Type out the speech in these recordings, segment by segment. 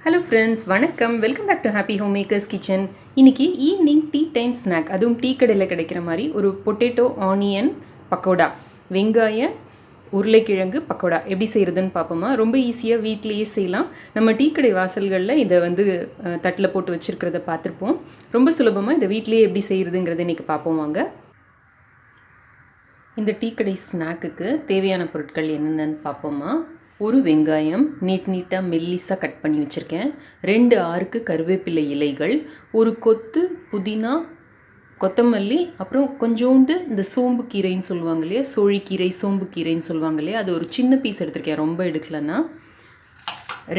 Hello friends, வணக்கம். Welcome back to happy home makers kitchen. இன்றைக்கி evening tea time snack, அதுவும் tea கடையில் கிடைக்கிற மாதிரி ஒரு பொட்டேட்டோ ஆனியன் பக்கோடா, வெங்காய உருளைக்கிழங்கு பக்கோடா எப்படி செய்கிறதுன்னு பார்ப்போமா. ரொம்ப ஈஸியாக வீட்லேயே செய்யலாம். நம்ம டீ கடை வாசல்களில் இதை தட்டில் போட்டு வச்சுருக்கிறத பார்த்துருப்போம். ரொம்ப சுலபமாக இதை வீட்லேயே எப்படி செய்கிறதுங்கிறத இன்றைக்கி பார்ப்போம் வாங்க. இந்த டீ கடை ஸ்நாக்குக்கு தேவையான பொருட்கள் என்னென்னு பார்ப்போமா. ஒரு வெங்காயம் நீட்டாக மெல்லிஸாக கட் பண்ணி வச்சுருக்கேன். 2 ஆறுக்கு கருவேப்பிலை இலைகள், ஒரு கொத்து புதினா, கொத்தமல்லி, அப்புறம் கொஞ்சோண்டு இந்த சோம்பு கீரைன்னு சொல்லுவாங்க இல்லையா, சோழிக்கீரை சோம்பு கீரைன்னு சொல்லுவாங்க இல்லையா, அது ஒரு சின்ன பீஸ் எடுத்திருக்கேன், ரொம்ப எடுக்கலைன்னா.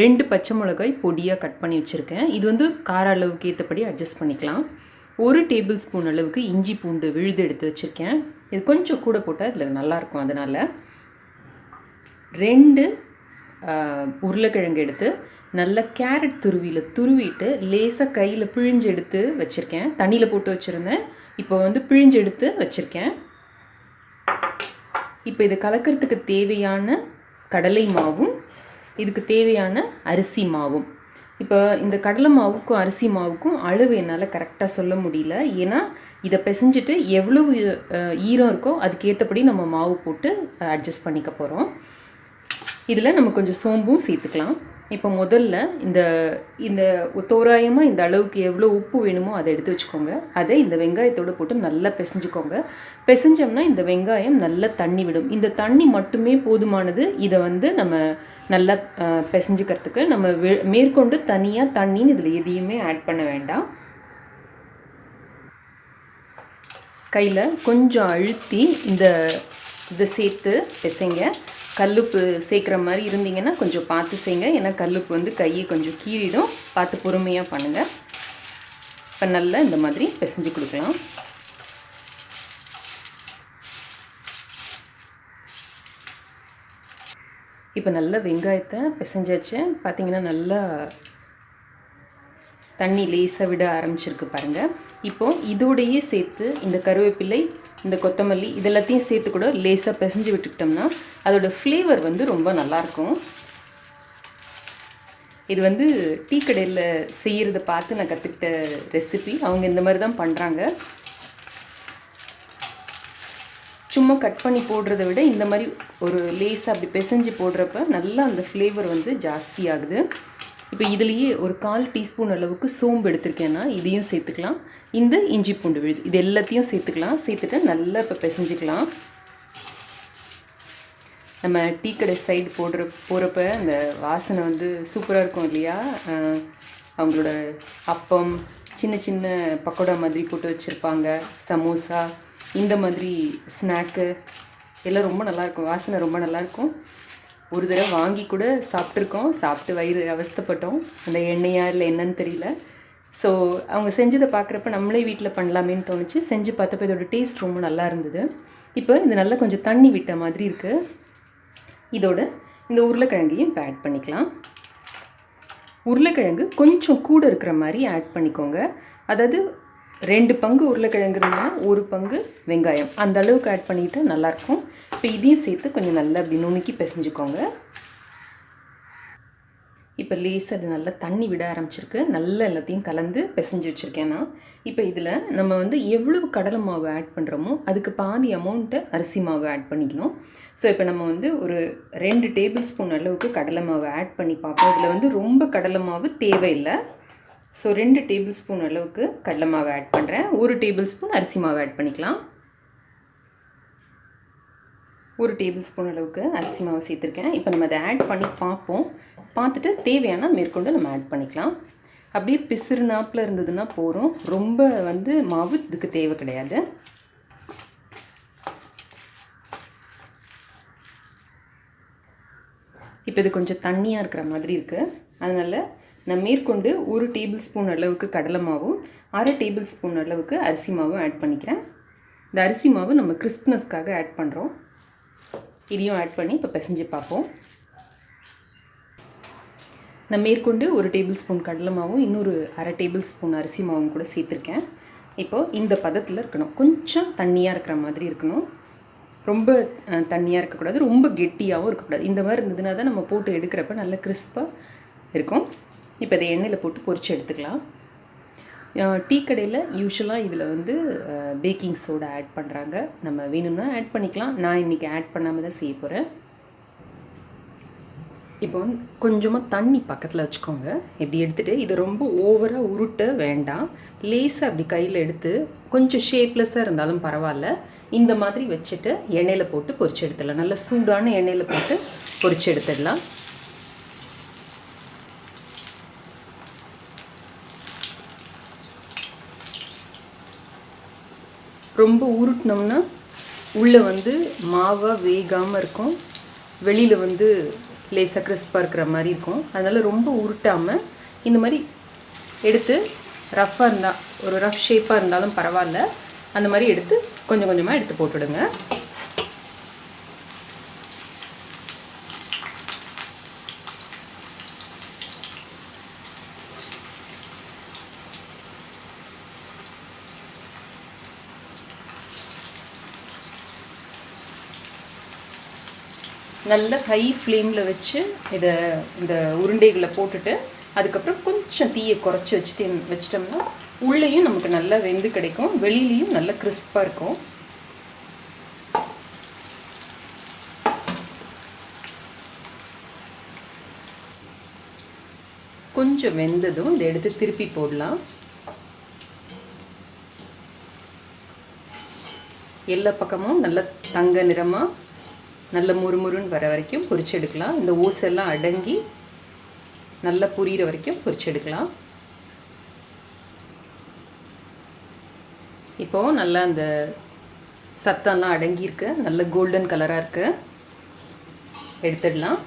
2 பச்சை மிளகாய் பொடியாக கட் பண்ணி வச்சுருக்கேன். இது கார அளவுக்கு ஏற்றபடி அட்ஜஸ்ட் பண்ணிக்கலாம். 1 டேபிள் ஸ்பூன் அளவுக்கு இஞ்சி பூண்டு விழுது எடுத்து வச்சுருக்கேன். இது கொஞ்சம் கூட போட்டால் இதில் நல்லாயிருக்கும். அதனால் 2 உருளைக்கிழங்கு எடுத்து நல்லா கேரட் துருவிட்டு லேசாக கையில் பிழிஞ்சு எடுத்து வச்சுருக்கேன். தண்ணியில் போட்டு வச்சுருந்தேன், இப்போ பிழிஞ்சு எடுத்து வச்சுருக்கேன். இப்போ இது கலக்கிறதுக்கு தேவையான கடலை மாவும் இதுக்கு தேவையான அரிசி மாவும். இப்போ இந்த கடலை மாவுக்கும் அரிசி மாவுக்கும் அளவு என்னால் கரெக்டாக சொல்ல முடியல. ஏன்னா இதை பிசைஞ்சிட்டு எவ்வளவு ஈரம் இருக்கோ அதுக்கேற்றபடி நம்ம மாவு போட்டு அட்ஜஸ்ட் பண்ணிக்க போகிறோம். இதில் நம்ம கொஞ்சம் சோம்பும் சேர்த்துக்கலாம். இப்போ முதல்ல இந்த தோராயமாக இந்த அளவுக்கு எவ்வளோ உப்பு வேணுமோ அதை எடுத்து வச்சுக்கோங்க. அதை இந்த வெங்காயத்தோடு போட்டு நல்லா பிசைஞ்சுக்கோங்க. பிசைஞ்சோம்னா இந்த வெங்காயம் நல்லா தண்ணி விடும். இந்த தண்ணி மட்டுமே போதுமானது. இதை நம்ம நல்லா பிசைஞ்சுக்கிறதுக்கு நம்ம மேற்கொண்டு தனியாக தண்ணின்னு இதில் எதையுமே ஆட் பண்ண வேண்டாம். கையில் கொஞ்சம் அழுத்தி இதை சேர்த்து பிசைங்க. கல்லுப்பு சேர்க்குற மாதிரி இருந்தீங்கன்னா கொஞ்சம் பார்த்து செய்யுங்க. ஏன்னா கல்லுப்பு கையை கொஞ்சம் கீறிடும். பார்த்து பொறுமையாக பண்ணுங்கள். இப்போ நல்லா இந்த மாதிரி பிசைஞ்சு கொடுக்கலாம். இப்போ நல்லா வெங்காயத்தை பிசைஞ்சாச்சு. பார்த்தீங்கன்னா நல்லா தண்ணி லேசாக விட ஆரம்பிச்சிருக்கு பாருங்கள். இப்போது இதோடையே சேர்த்து இந்த கருவேப்பிலை, இந்த கொத்தமல்லி இதெல்லாத்தையும் சேர்த்து கூட லேசாக பிசைஞ்சு விட்டுக்கிட்டோம்னா அதோட ஃப்ளேவர் ரொம்ப நல்லாயிருக்கும். இது டீ கடையில் செய்கிறத பார்த்து நான் கற்றுக்கிட்ட ரெசிபி. அவங்க இந்த மாதிரி தான் பண்ணுறாங்க. சும்மா கட் பண்ணி போடுறத விட இந்த மாதிரி ஒரு லேசாக அப்படி பிசைஞ்சு போடுறப்ப நல்லா அந்த ஃப்ளேவர் ஜாஸ்தி ஆகுது. இப்போ இதுலேயே ஒரு 1/4 டீஸ்பூன் அளவுக்கு சோம்பு எடுத்திருக்கேன்னா இதையும் சேர்த்துக்கலாம். இந்த இஞ்சி பூண்டு விழுது இது எல்லாத்தையும் சேர்த்துக்கலாம். சேர்த்துட்டு நல்லா இப்போ பிசைஞ்சிக்கலாம். நம்ம டீ கடை சைடு போகிறப்ப அந்த வாசனை சூப்பராக இருக்கும் இல்லையா. அவங்களோட அப்பம், சின்ன பக்கோடா மாதிரி போட்டு வச்சுருப்பாங்க, சமோசா, இந்த மாதிரி ஸ்நாக்கு எல்லாம் ரொம்ப நல்லாயிருக்கும். வாசனை ரொம்ப நல்லாயிருக்கும். ஒரு தடவை வாங்கி கூட சாப்பிட்ருக்கோம். சாப்பிட்டு வயிறு அவஸ்தைப்பட்டோம். அந்த எண்ணெயா இல்லை என்னன்னு தெரியல. ஸோ அவங்க செஞ்சதை பார்க்குறப்ப நம்மளே வீட்டில் பண்ணலாமேன்னு தோணுச்சு. செஞ்சு பார்த்தப்போ இதோட டேஸ்ட் ரொம்ப நல்லா இருந்தது. இப்போ இது நல்லா கொஞ்சம் தண்ணி விட்ட மாதிரி இருக்குது. இதோட இந்த உருளைக்கிழங்கையும் இப்போ ஆட் பண்ணிக்கலாம். உருளைக்கிழங்கு கொஞ்சம் கூட இருக்கிற மாதிரி ஆட் பண்ணிக்கோங்க. அதாவது 2 பங்கு உருளைக்கிழங்குன்னா 1 பங்கு வெங்காயம், அந்த அளவுக்கு ஆட் பண்ணிக்கிட்டு நல்லாயிருக்கும். இப்போ இதையும் சேர்த்து கொஞ்சம் நல்லா அப்படி நுணுக்கி பிசைஞ்சுக்கோங்க. இப்போ லேசாக அது நல்லா தண்ணி விட ஆரம்பிச்சிருக்கு. நல்லா எல்லாத்தையும் கலந்து பிசைஞ்சு வச்சுருக்கேன் நான். இப்போ இதில் நம்ம எவ்வளவு கடலை மாவு ஆட் பண்ணுறோமோ அதுக்கு பாதி அமௌண்ட்டை அரிசி மாவு ஆட் பண்ணிக்கணும். ஸோ இப்போ நம்ம ஒரு 2 டேபிள் ஸ்பூன் அளவுக்கு கடலை மாவு ஆட் பண்ணி பார்ப்போம். இதில் ரொம்ப கடலை மாவு தேவையில்லை. ஸோ 2 டேபிள் ஸ்பூன் அளவுக்கு கடலை மாவு ஆட் பண்ணுறேன். 1 டேபிள் ஸ்பூன் அரிசி மாவு ஆட் பண்ணிக்கலாம். 1 டேபிள் ஸ்பூன் அளவுக்கு அரிசி மாவு சேர்த்துருக்கேன். இப்போ நம்ம அதை ஆட் பண்ணி பார்ப்போம். பார்த்துட்டு தேவையான மேற்கொண்டு நம்ம ஆட் பண்ணிக்கலாம். அப்படியே பிசுறு நாப்பில் இருந்ததுன்னா போகிறோம். ரொம்ப மாவு இதுக்கு தேவை கிடையாது. இப்போ இது கொஞ்சம் தண்ணியாக இருக்கிற மாதிரி இருக்குது. அதனால் நான் மேற்கொண்டு 1 டேபிள் ஸ்பூன் அளவுக்கு கடலை மாவும் 1/2 டேபிள் ஸ்பூன் அளவுக்கு அரிசி மாவும் ஆட் பண்ணிக்கிறேன். இந்த அரிசி மாவு நம்ம கிறிஸ்ப்னஸ்க்காக ஆட் பண்ணுறோம். இதையும் ஆட் பண்ணி இப்போ பிசைஞ்சு பார்ப்போம். நான் மேற்கொண்டு 1 டேபிள் ஸ்பூன் கடலை மாவும் இன்னொரு 1/2 டேபிள் ஸ்பூன் அரிசி மாவும் கூட சேர்த்துருக்கேன். இப்போது இந்த பதத்தில் இருக்கணும். கொஞ்சம் தண்ணியாக இருக்கிற மாதிரி இருக்கணும். ரொம்ப தண்ணியாக இருக்கக்கூடாது, ரொம்ப கெட்டியாகவும் இருக்கக்கூடாது. இந்த மாதிரி இருந்ததுன்னா தான் நம்ம போட்டு எடுக்கிறப்ப நல்ல கிறிஸ்பாக இருக்கும். இப்போ இதை எண்ணெயில் போட்டு பொரிச்சு எடுத்துக்கலாம். டீ கடையில் யூஸ்வலாக இதில் வந்து பேக்கிங் சோடா ஆட் பண்ணுறாங்க. நம்ம வேணும்னா ஆட் பண்ணிக்கலாம். நான் இன்றைக்கி ஆட் பண்ணாமல் தான் செய்ய போகிறேன். இப்போ வந்து கொஞ்சமாக தண்ணி பக்கத்தில் வச்சுக்கோங்க. இப்படி எடுத்துகிட்டு இதை ரொம்ப ஓவராக உருட்ட வேண்டாம். லேசாக அப்படி கையில் எடுத்து கொஞ்சம் ஷேப்லெஸ்ஸாக இருந்தாலும் பரவாயில்ல, இந்த மாதிரி வச்சுட்டு எண்ணெயில் போட்டு பொரிச்சு எடுத்துடலாம். நல்லா சூடான எண்ணெயில் போட்டு பொரிச்சு எடுத்துடலாம். ரொம்ப உருட்டினோம்னா உள்ளே வந்து மாவாக வேகாமல் இருக்கும், வெளியில் வந்து லேசாக கிறிஸ்பாக இருக்கிற மாதிரி இருக்கும். அதனால் ரொம்ப உருட்டாமல் இந்த மாதிரி எடுத்து ரஃப்பாக இருந்தால், ஒரு ரஃப் ஷேப்பாக இருந்தாலும் பரவாயில்ல, அந்த மாதிரி எடுத்து கொஞ்சம் கொஞ்சமாக எடுத்து போட்டுடுங்க. நல்ல ஹை ஃப்ளேமில் வச்சு இந்த உருண்டைகளை போட்டுட்டு அதுக்கப்புறம் கொஞ்சம் தீயை குறைச்சி வச்சிட்டோம்னா உள்ளேயும் நமக்கு நல்லா வெந்து கிடைக்கும், வெளியிலையும் நல்லா கிறிஸ்பாக இருக்கும். கொஞ்சம் வெந்ததும் இதை எடுத்து திருப்பி போடலாம். எல்லா பக்கமும் நல்ல தங்க நிறமாக நல்ல முறுமுறுன்னு வர வரைக்கும் பொரிச்சு எடுக்கலாம். இந்த ஓசெல்லாம் அடங்கி நல்லா புரிகிற வரைக்கும் பொரிச்சு எடுக்கலாம். இப்போது நல்லா அந்த சத்தம்லாம் அடங்கியிருக்கு, நல்ல கோல்டன் கலராக இருக்குது. எடுத்துடலாம்.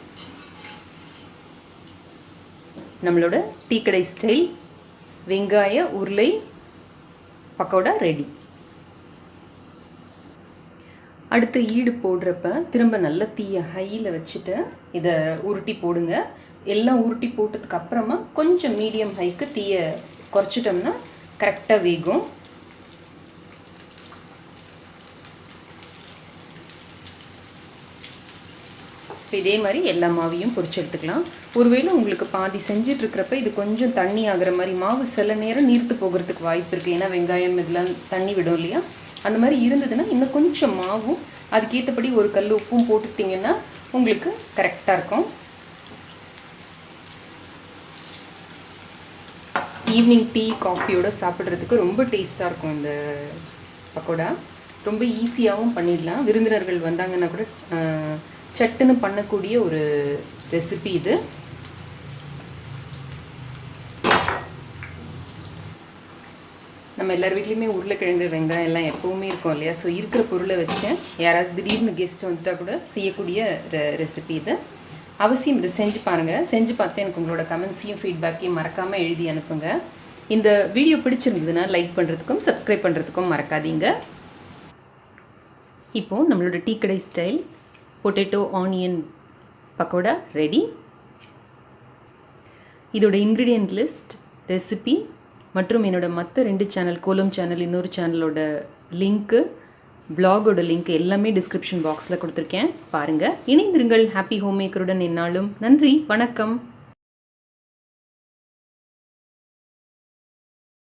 நம்மளோட டீ கடை ஸ்டைல் வெங்காய உருளை பக்கோடா ரெடி. அடுத்து ஈடு போடுறப்ப திரும்ப நல்ல தீயை ஹையில் வச்சுட்டு இதை உருட்டி போடுங்க. எல்லாம் உருட்டி போட்டதுக்கு அப்புறமா கொஞ்சம் மீடியம் ஹைக்கு தீயை குறைச்சிட்டோம்னா கரெக்டாக வேகும். இதே மாதிரி எல்லா மாவையும் பொரிச்சு எடுத்துக்கலாம். ஒருவேளை உங்களுக்கு பாதி செஞ்சிட்ருக்கிறப்ப இது கொஞ்சம் தண்ணி ஆகிற மாதிரி, மாவு சில நேரம் நீர்த்து போகிறதுக்கு வாய்ப்பு இருக்குது. ஏன்னா வெங்காயம் இதெல்லாம் தண்ணி விடும் இல்லையா, அந்த மாதிரி இருந்ததுன்னா இன்னும் கொஞ்சம் மாவும் அதுக்கேற்றபடி ஒரு கல் உப்பும் போட்டுக்கிட்டிங்கன்னா உங்களுக்கு கரெக்டாக இருக்கும். ஈவினிங் டீ காஃபியோடு சாப்பிட்றதுக்கு ரொம்ப டேஸ்ட்டாக இருக்கும் இந்த பக்கோடா. ரொம்ப ஈஸியாகவும் பண்ணிடலாம். விருந்தினர்கள் வந்தாங்கன்னா கூட சட்டுன்னு பண்ணக்கூடிய ஒரு ரெசிபி இது. நம்ம எல்லார் வீட்லேயுமே உருளைக்கிழங்கு வெங்காயம் எல்லாம் எப்போவுமே இருக்கும் இல்லையா. ஸோ இருக்கிற பொருளை வச்சேன் யாராவது திடீர்னு கெஸ்ட் வந்துட்டால் கூட செய்யக்கூடிய ரெசிபி இது. அவசியம் இதை செஞ்சு பாருங்கள். செஞ்சு பார்த்து எனக்கு உங்களோட கமெண்ட்ஸையும் ஃபீட்பேக்கையும் மறக்காமல் எழுதி அனுப்புங்க. இந்த வீடியோ பிடிச்சிருந்ததுன்னா லைக் பண்ணுறதுக்கும் சப்ஸ்கிரைப் பண்ணுறதுக்கும் மறக்காதீங்க. இப்போது நம்மளோட டீ கடை style potato onion pakoda ready. இதோட இன்க்ரீடியன்ட் லிஸ்ட், ரெசிபி மற்றும் என்னோட மற்ற 2 சேனல், கோலம் சேனல், இன்னொரு சேனலோட லிங்க்கு, பிளாகோட லிங்க் எல்லாமே டிஸ்கிரிப்ஷன் பாக்ஸில் கொடுத்துருக்கேன். பாருங்கள். இணைந்திருங்கள். ஹாப்பி ஹோம் மேக்கருடன் என்னாலும். நன்றி, வணக்கம்.